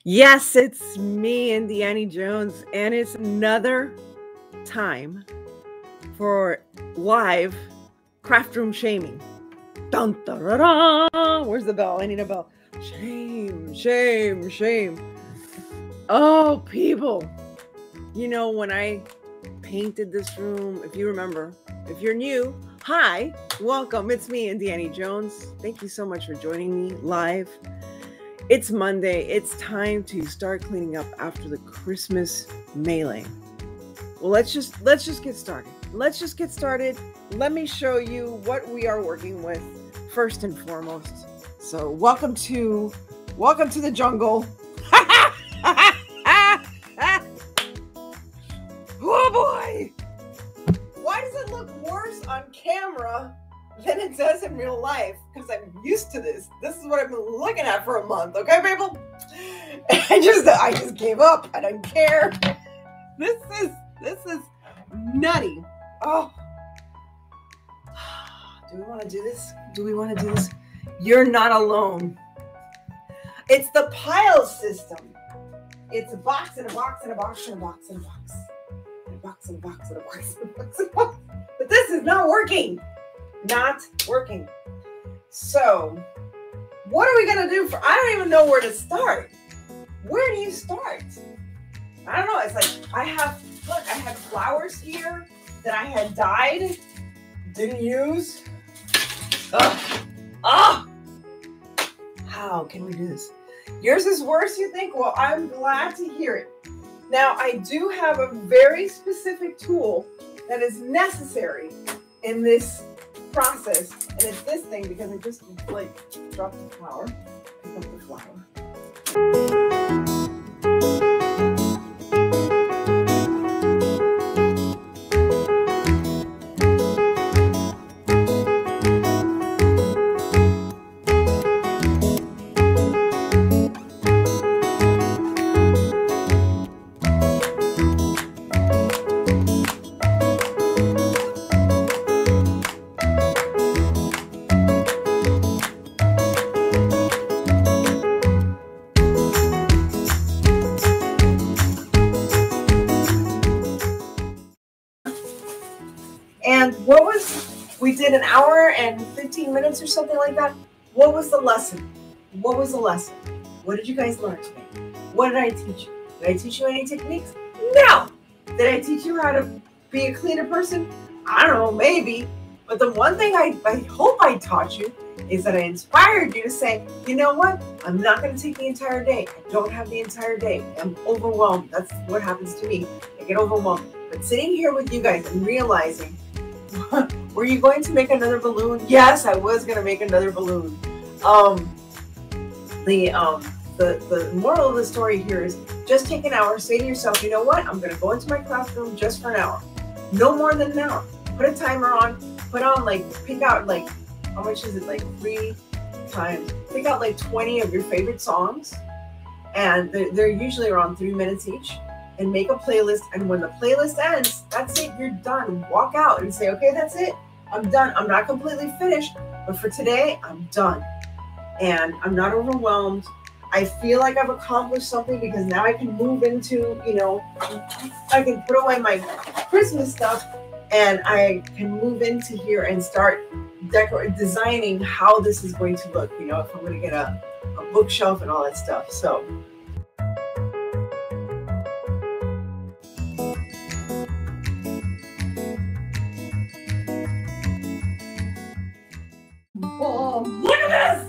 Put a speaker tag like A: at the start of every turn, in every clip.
A: Yes, it's me, Indiana Jones, and it's another time for live craft room shaming. Dun, dun, dun, dun. Where's the bell? I need a bell. Shame, shame, shame. Oh, people. You know, when I painted this room, if you remember, if you're new, hi, welcome. It's me, Indiana Jones. Thank you so much for joining me live. It's Monday. It's time to start cleaning up after the Christmas melee. Well, let's just get started. Let's just get started. Let me show you what we are working with first and foremost. So, welcome to the jungle. Oh boy! Why does it look worse on camera than it does in real life? Because I'm used to this. This is what I've been looking at for a month, okay, people? I just gave up. I don't care. This is nutty. Oh. Do we want to do this? Do we want to do this? You're not alone. It's the pile system. It's a box and a box and a box and a box and a box. And a box and a box and a box and a box and a box. But this is not working. Not working. So, what are we going to do for, I don't even know where to start. Where do you start? I don't know. It's like, I had flowers here that I had dyed, didn't use. How can we do this? Yours is worse, you think? Well, I'm glad to hear it. Now, I do have a very specific tool that is necessary in this process, and it's this thing because I just like dropped the flower. Pick up the flower. And we did an hour and 15 minutes or something like that. What was the lesson? What was the lesson? What did you guys learn today? What did I teach you? Did I teach you any techniques? No. Did I teach you how to be a cleaner person? I don't know, maybe. But the one thing I hope I taught you is that I inspired you to say, you know what? I'm not going to take the entire day. I don't have the entire day. I'm overwhelmed. That's what happens to me. I get overwhelmed. But sitting here with you guys and realizing, were you going to make another balloon? Yes, I was going to make another balloon. The moral of the story here is just take an hour, say to yourself, you know what? I'm going to go into my classroom just for an hour. No more than an hour. Put a timer on, pick out how much is it? Like 3 times. Pick out like 20 of your favorite songs. And they're usually around 3 minutes each. And make a playlist, and when the playlist ends, that's it, you're done. Walk out and say, okay, that's it, I'm done. I'm not completely finished, but for today, I'm done. And I'm not overwhelmed. I feel like I've accomplished something because now I can move into, I can put away my Christmas stuff and I can move into here and start designing how this is going to look, if I'm going to get a bookshelf and all that stuff. So. Oh, look at this!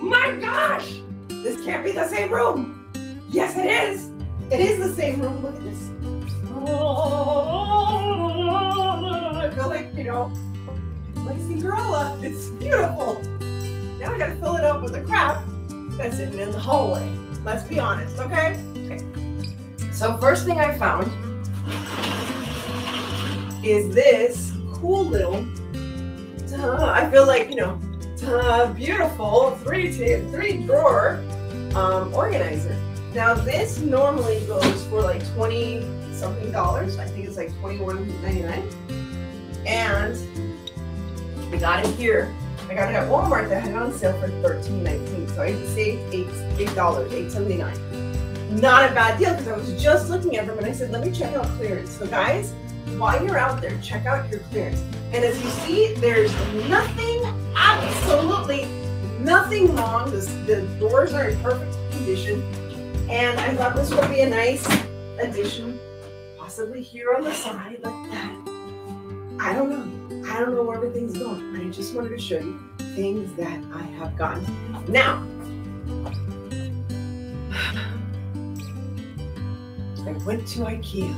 A: My gosh! This can't be the same room! Yes, it is! It is the same room. Look at this. Oh, I feel like, like Cinderella. It's beautiful. Now I gotta fill it up with the crap that's sitting in the hallway. Let's be honest, okay? So first thing I found is this cool little, I feel like, beautiful three drawer organizer. Now this normally goes for like $20 something. I think it's like $21.99. And I got it here. I got it at Walmart that had it on sale for $13.19. So I saved $8, $8.79. not a bad deal because I was just looking at them and I said, let me check out clearance. So guys, while you're out there, check out your clearance. And as you see, there's nothing, absolutely nothing wrong. The doors are in perfect condition. And I thought this would be a nice addition, possibly here on the side like that. I don't know. I don't know where everything's going. I just wanted to show you things that I have gotten. Now, I went to IKEA.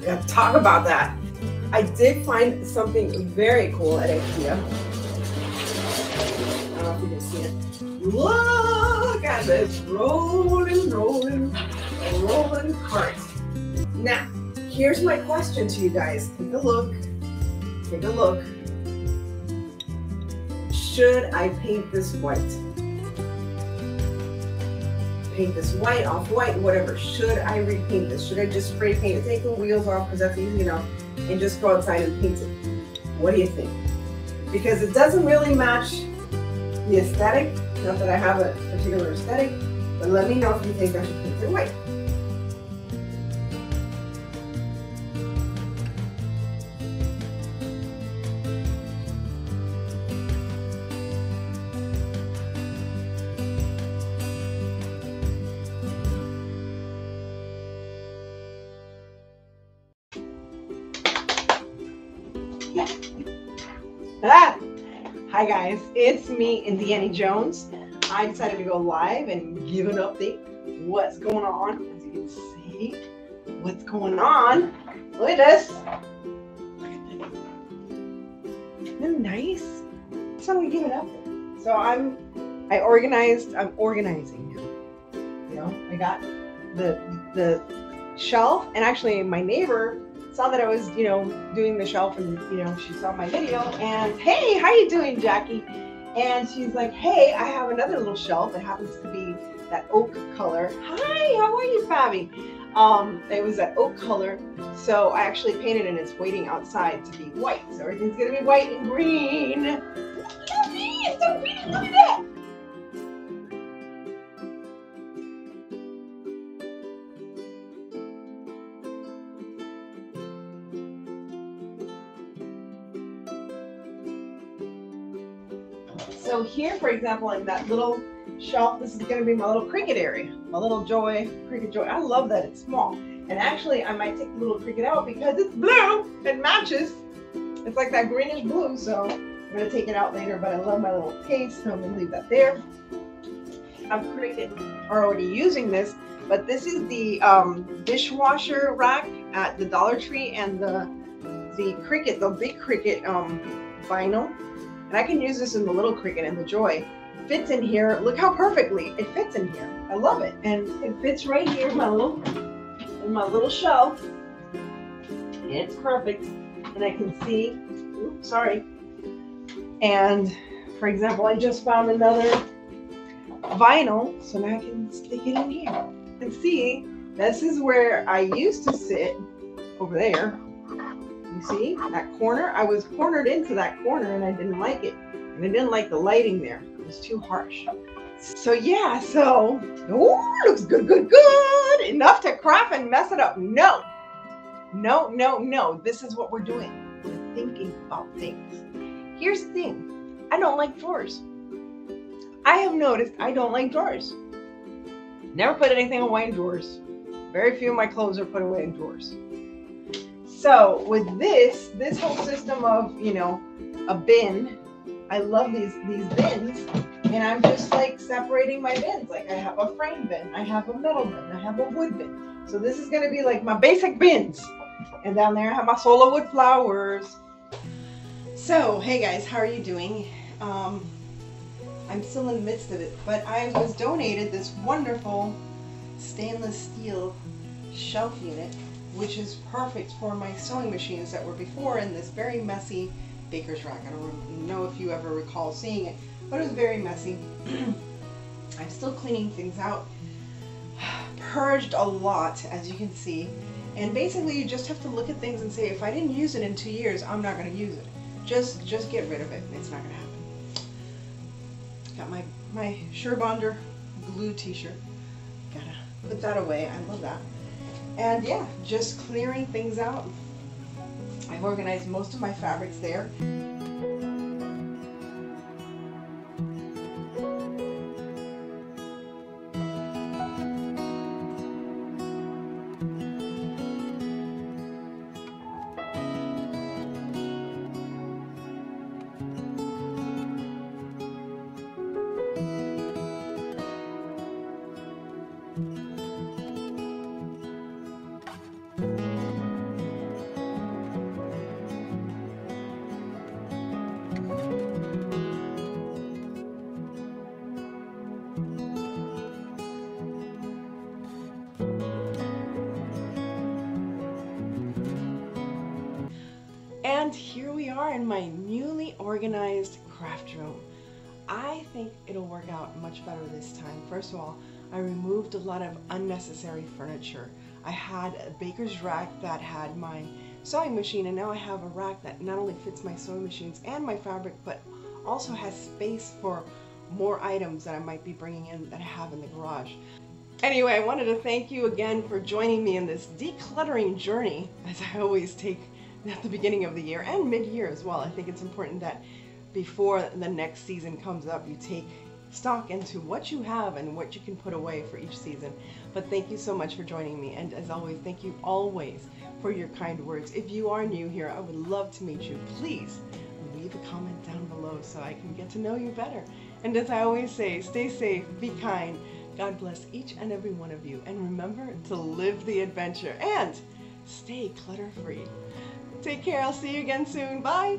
A: Gotta talk about that. I did find something very cool at IKEA. I don't know if you can see it. Look at this rolling cart. Now, here's my question to you guys. Take a look. Take a look. Should I paint this white? Paint this white, off-white, whatever. Should I repaint this? Should I just spray paint it? Take the wheels off because that's easy enough and just go outside and paint it. What do you think? Because it doesn't really match the aesthetic. Not that I have a particular aesthetic, but let me know if you think I should paint it white. Hi guys, it's me, Indiana Jones. I decided to go live and give an update. What's going on? As you can see, what's going on? Look at this. Look at this. Isn't that nice? So we give an update. So I'm organizing now. You know, I got the shelf, and actually my neighbor saw that I was, you know, doing the shelf, and you know, she saw my video and, hey, how you doing, Jackie? And she's like, hey, I have another little shelf that happens to be that oak color. Hi, how are you, Fabi? It was that oak color, so I actually painted it and it's waiting outside to be white. So everything's gonna be white and green. Look at me, it's so pretty, look at that. So here, for example, in that little shelf, this is going to be my little Cricut area, my little Cricut Joy. I love that it's small. And actually, I might take the little Cricut out because it's blue. It matches. It's like that greenish blue, so I'm going to take it out later. But I love my little case, so I'm going to leave that there. I'm Cricut already using this, but this is the dishwasher rack at the Dollar Tree, and the Cricut, the big Cricut vinyl. And I can use this in the little Cricut, and the Joy fits in here. Look how perfectly it fits in here. I love it. And it fits right here in my little shelf. It's perfect. And I can see, oops, sorry. And for example, I just found another vinyl, so now I can stick it in here. You can see, this is where I used to sit over there. You see that corner? I was cornered into that corner and I didn't like it. And I didn't like the lighting there. It was too harsh. So yeah, so, ooh, looks good, good, good. Enough to craft and mess it up. No, no, no, no. This is what we're doing. We're thinking about things. Here's the thing. I don't like drawers. I have noticed I don't like drawers. Never put anything away in drawers. Very few of my clothes are put away in drawers. So with this whole system of, you know, a bin, I love these bins, and I'm just like separating my bins. Like I have a frame bin, I have a metal bin, I have a wood bin. So this is going to be like my basic bins. And down there I have my solar wood flowers. So, hey guys, how are you doing? I'm still in the midst of it, but I was donated this wonderful stainless steel shelf unit, which is perfect for my sewing machines that were before in this very messy baker's rack. I don't know if you ever recall seeing it, but it was very messy. I'm still cleaning things out. Purged a lot, as you can see. And basically you just have to look at things and say, if I didn't use it in 2 years, I'm not going to use it. Just get rid of it. It's not going to happen.
B: Got my Surebonder glue t-shirt. Gotta put that away. I love that. And yeah, just clearing things out. I've organized most of my fabrics there. And here we are in my newly organized craft room. I think it'll work out much better this time. First of all, I removed a lot of unnecessary furniture. I had a baker's rack that had my sewing machine, and now I have a rack that not only fits my sewing machines and my fabric, but also has space for more items that I might be bringing in that I have in the garage. Anyway, I wanted to thank you again for joining me in this decluttering journey, as I always take at the beginning of the year and mid-year as well. I think it's important that before the next season comes up, you take stock into what you have and what you can put away for each season. But thank you so much for joining me, and as always, thank you always for your kind words. If you are new here, I would love to meet you. Please leave a comment down below so I can get to know you better. And as I always say, stay safe, be kind, God bless each and every one of you, and remember to live the adventure and stay clutter-free. Take care. I'll see you again soon. Bye.